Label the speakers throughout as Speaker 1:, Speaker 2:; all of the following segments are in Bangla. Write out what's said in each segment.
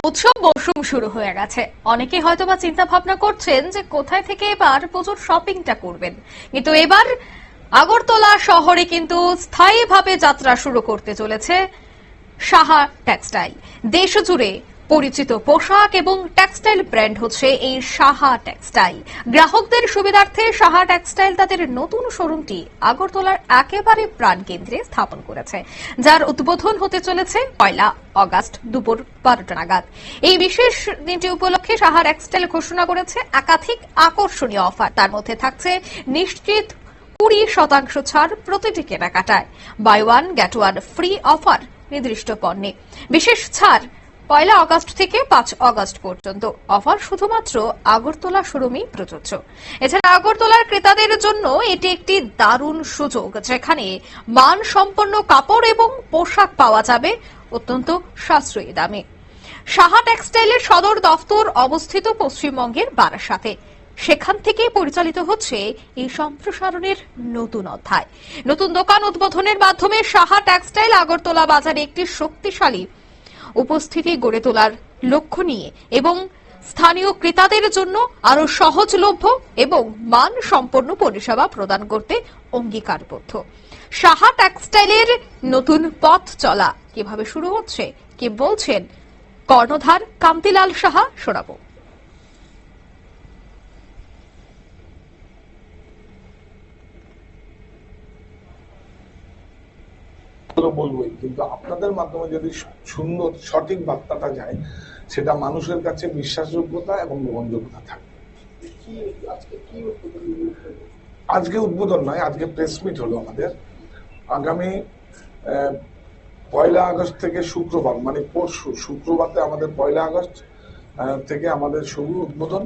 Speaker 1: উৎসব মৌসুম শুরু হয়ে গেছে। অনেকে হয়তোবা চিন্তা ভাবনা করছেন যে কোথায় থেকে এবার পুজোর শপিংটা করবেন, কিন্তু এবার আগরতলা শহরে কিন্তু স্থায়ীভাবে যাত্রা শুরু করতে চলেছে সাহা টেক্সটাইল। দেশ জুড়ে পরিচিত পোশাক এবং টেক্সটাইল ব্র্যান্ড হচ্ছে এই সাহা টেক্সটাইল। গ্রাহকদের সুবিধার্থে সাহা টেক্সটাইল তাদের নতুন শোরুমটি আগরতলার একেবারে প্রাণকেন্দ্রে স্থাপন করেছে, যার উদ্বোধন হতে চলেছে 1 আগস্ট দুপুর 12টা নাগাদ। এই বিশেষ দিনটি উপলক্ষে সাহা টেক্সটাইল ঘোষণা করেছে একাধিক আকর্ষণীয় অফার। তার মধ্যে থাকছে নিশ্চিত 20% ছাড় প্রতিটি কেনাকাটায়, buy one get one free offer নির্দিষ্ট পণ্যে, বিশেষ ছাড় 1 আগস্ট থেকে 5 আগস্ট পর্যন্ত। অফার শুধুমাত্র আগরতলা শোরুমেই প্রযোজ্য। এছাড়া আগরতলার ক্রেতাদের জন্য এটি একটি দারুণ সুযোগ, যেখানে মানসম্পন্ন কাপড় এবং পোশাক পাওয়া যাবে অত্যন্ত সাশ্রয়ী দামে। সাহা টেক্সটাইলের সদর দফতর অবস্থিত পশ্চিমবঙ্গের বারাসাতে। সেখান থেকে পরিচালিত হচ্ছে এই সম্প্রসারণের নতুন অধ্যায়। নতুন দোকান উদ্বোধনের মাধ্যমে সাহা টেক্সটাইল আগরতলা বাজারে একটি শক্তিশালী উপস্থিতি গড়ে তোলার লক্ষ্য নিয়ে এবং স্থানীয় ক্রেতাদের জন্য আরো সহজলভ্য এবং মানসম্পন্ন পরিষেবা প্রদান করতে অঙ্গীকারবদ্ধ। সাহা টেক্সটাইলের নতুন পথ চলা কিভাবে শুরু হচ্ছে, কি বলছেন কর্ণধার কান্তিলাল সাহা, শোনাবো।
Speaker 2: বলবোই, কিন্তু আপনাদের মাধ্যমে যদি সুন্দর সঠিক বার্তাটা যায়, সেটা মানুষের কাছে বিশ্বাসযোগ্যতা এবং গ্রহণযোগ্যতা থাকবে। আজকে উদ্বোধন নয়, আজকে প্রেস মিট হলো আমাদের। আগামী 1 আগস্ট থেকে শুক্রবার, মানে পরশু শুক্রবারতে আমাদের 1 আগস্ট থেকে আমাদের শুরু উদ্বোধন,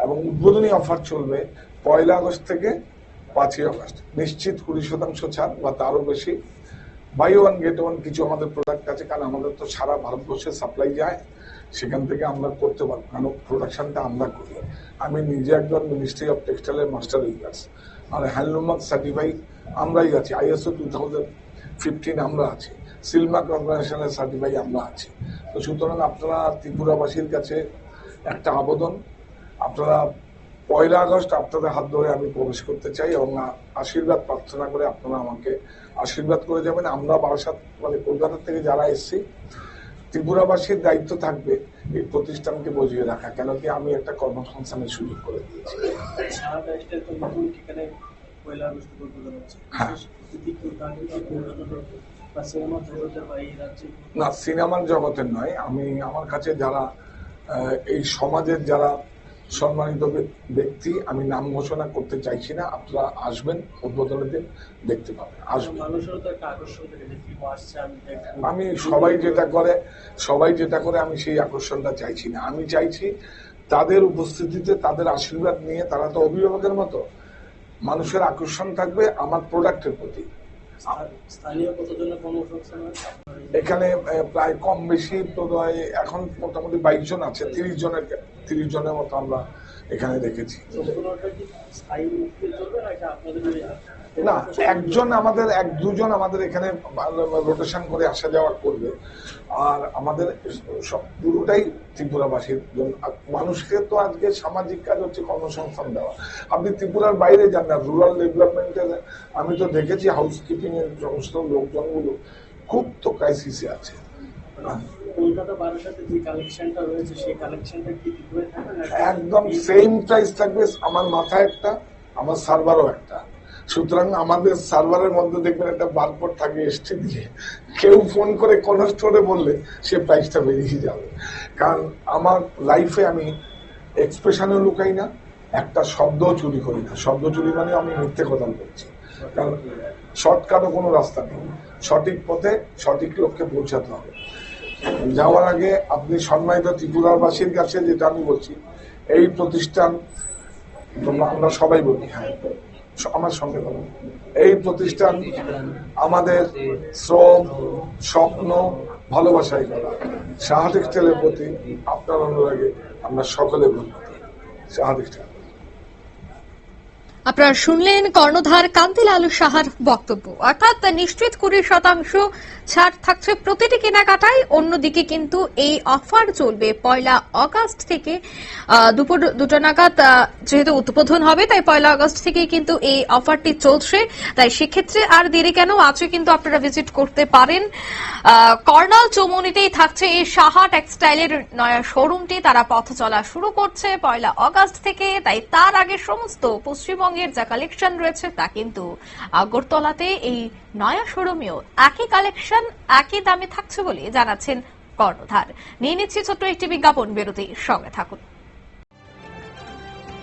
Speaker 2: এবং উদ্বোধনী অফার চলবে 1 আগস্ট থেকে 5 আগস্ট। নিশ্চিত 20% ছাড় বা তারও বেশি, বাই ওয়ান গেট ওয়ান কিছু আমাদের প্রোডাক্ট আছে, কারণ আমাদের তো সারা ভারতবর্ষে সাপ্লাই যায়, সেখান থেকে আমরা করতে পারবো, কারণ প্রোডাকশনটা আমরা করি। আমি নিজে একজন মিনিস্ট্রি অফ টেক্সটাইলের মাস্টার ইনচার্জ, আর হ্যান্ডলুম সার্টিফাই আমরাই আছি, ISO 2015 আমরা আছি, সিলমার্ক অর্গানাইজেশনের সার্টিফাই আমরা আছি। তো সুতরাং আপনারা ত্রিপুরাবাসীর কাছে একটা আবেদন, আপনারা 1 আগস্ট আপনাদের হাত ধরে আমি প্রবেশ করতে চাই এবং আশীর্বাদ প্রার্থনা করে আপনারা আমাকে আশীর্বাদ করে যাবেন। আমরা বারাসাত, মানে কলকাতা থেকে যারা এসেছি, ত্রিপুরাবাসীর দায়িত্ব থাকবে এই প্রতিষ্ঠানকে বজিয়ে রাখা, কেন কি আমি একটা কর্মসংস্থানের সুযোগ করে দিয়েছি। না, সিনেমার জগতের নয়, আমি আমার কাছে যারা এই সমাজের যারা সম্মানিত ব্যক্তি, আমি নাম ঘোষণা করতে চাইছি না, আপনারা আসবেন, উদ্বোধনের দিন দেখতে পাবেন, আসবেন। আমি সবাই যেটা করে আমি সেই আকর্ষণটা চাইছি না। আমি চাইছি তাদের উপস্থিতিতে, তাদের আশীর্বাদ নিয়ে, তারা তো অভিভাবকের মতো, মানুষের আকর্ষণ থাকবে আমার প্রোডাক্টের প্রতি। এখানে প্রায় কম বেশি এখন মোটামুটি 22 জন আছে, 30 জনের মতো আমরা এখানে দেখেছি। না, আমাদের 1-2 জন আমাদের এখানে রোটেশন করে আসা যাওয়া করবে, আর আমাদের সব পুরোটাই ত্রিপুরাবাসীর জন্য। মানুষকে তো আজকে সামাজিক কাজ হচ্ছে কর্মসংস্থান দেওয়া। আপনি ত্রিপুরার বাইরে যান না, রুরাল ডেভেলপমেন্টের আমি তো দেখেছি হাউসকিপিং এর সমস্ত লোকজনগুলো খুব তো ক্রাইসিসে আছে। একদম সেম প্রাইস থাকবে, আমার মাথায় একটা, আমার সার্ভারও একটা। সুতরাং আমাদের সার্ভারের মধ্যে দেখবেন একটা বারকোড থাকে এসটি দিয়ে, কেউ ফোন করে কোন স্টোরে বললে সে প্রাইসটা বেরিয়ে যাবে। কারণ আমার লাইফে আমি এক্সপ্রেশনও লুকাই না, একটা শব্দও চুরি করি না। শব্দ চুরি মানে আমি মিথ্যে কথা বলছি, কারণ শর্টকাটও কোনো রাস্তা নেই। সঠিক পথে সঠিক লক্ষ্যে পৌঁছাতে হবে। যাওয়ার আগে আপনি সম্মানিত ত্রিপুরাবাসীর কাছে যেটা আমি বলছি, এই প্রতিষ্ঠান, আমরা সবাই বলি, হ্যাঁ আমার সঙ্গে বলো, এই প্রতিষ্ঠান আমাদের শ্রম, স্বপ্ন, ভালোবাসায় করা। সাহা টেক্সটাইলের প্রতি আপনার অনুরাগে আমরা সকলে বলি সাহা টেক্সটাইল।
Speaker 1: আপনারা শুনলেন কর্ণধার কান্তিলাল সাহার বক্তব্য। অর্থাৎ নিশ্চিত 20% ছাড় থাকছে প্রতিটি কেনাকাটায়। অন্যদিকে কিন্তু এই অফার চলবে 1 আগস্ট থেকে দুপুর 2টা নাগাদ, যেহেতু উদ্বোধন হবে তাই 1 আগস্ট থেকে কিন্তু এই অফারটি চলছে। তাই সেক্ষেত্রে আর দেরি কেন, আজও কিন্তু আপনারা ভিজিট করতে পারেন। কর্নাল চৌমুহনীতেই থাকছে এই সাহা টেক্সটাইলের নয়া শোরুমটি। তারা পথ চলা শুরু করছে 1 আগস্ট থেকে। তাই তার আগে সমস্ত পশ্চিমবঙ্গের যা কালেকশন রয়েছে তা কিন্তু আগরতলাতে এই নয়া শোরুমেও একই কালেকশন একই দামে থাকছে বলে জানাচ্ছেন কর্ণধার। নিয়ে নিচ্ছি ছোট্ট একটি বিজ্ঞাপন বিরতি, সঙ্গে থাকুন।